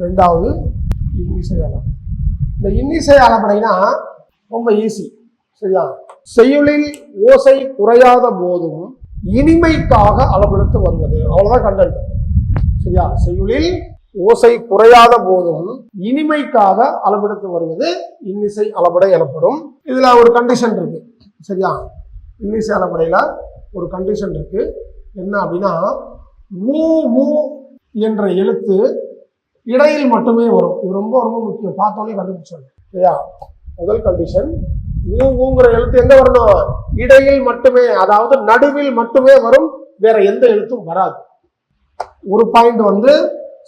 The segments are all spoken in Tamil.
ரெண்டாவது இன்னிசை அளபடை. இந்த இன்னிசை அளபடைனா ரொம்ப ஈஸி. சரியா? செய்யுளில் ஓசை குறையாத போதும் இனிமைக்காக அளபெடுத்து வருவது. அவ்வளவுதான் கண்டென்ட். சரியா? செய்யுளில் ஓசை குறையாத போதும் இனிமைக்காக அளபெடுத்து வருவது இன்னிசை அளபடை எனப்படும். இதுல ஒரு கண்டிஷன் இருக்கு. சரியா? இன்னிசை அளபடையில ஒரு கண்டிஷன் இருக்கு. என்ன அப்படின்னா, ஊ ஊ என்ற எழுத்து இடையில் மட்டுமே வரும். இது ரொம்ப ரொம்ப முக்கியம். பார்த்தோன்னே கண்டுபிடிச்சோம். சரியா? முதல் கண்டிஷன், ஊங்கிற எழுத்து எங்க வரணும்? இடையில் மட்டுமே, அதாவது நடுவில் மட்டுமே வரும். வேற எந்த எழுத்தும் வராது. ஒரு பாயிண்ட்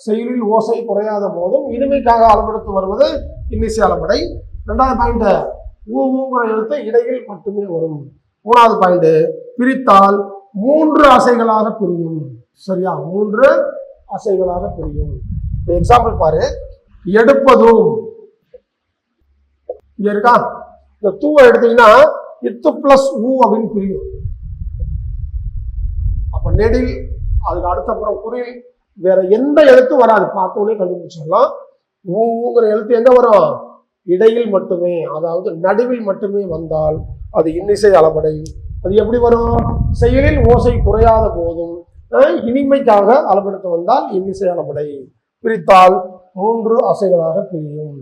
செய்யுளில் ஓசை குறையாத போதும் இனிமைக்காக அளபெடுத்து வருவது இன்னிசை அளபடை. ரெண்டாவது பாயிண்ட், ஊங்கிற எழுத்து இடையில் மட்டுமே வரும். மூணாவது பாயிண்ட், பிரித்தால் 3 அசைகளாக பிரியும். சரியா? 3 அசைகளாக பிரியும். எக்ஸாம்பிள் பாரு. எடுப்பதும் இங்க இருக்கா? இந்த தூவை எடுத்தீங்கன்னா இத்து பிளஸ் ஊ அப்படின்னு பிரியும். அப்ப நெடில், அதுக்கு அடுத்தப்புறம் குறில், வேற எந்த எழுத்தும் வராது. பார்த்தோன்னே கண்டுபிடிச்சிடலாம். ஊங்கிற எழுத்து எங்க வரும்? இடையில் மட்டுமே, அதாவது நடுவில் மட்டுமே வந்தால் அது இன்னிசை அளபடை. அது எப்படி வரும்? செய்யுளில் ஓசை குறையாத போதும் இனிமைக்காக அளபெடுத்து வந்தால் இன்னிசை அளபடை. பிரித்தால் 3 அசைகளாக பிரியும்.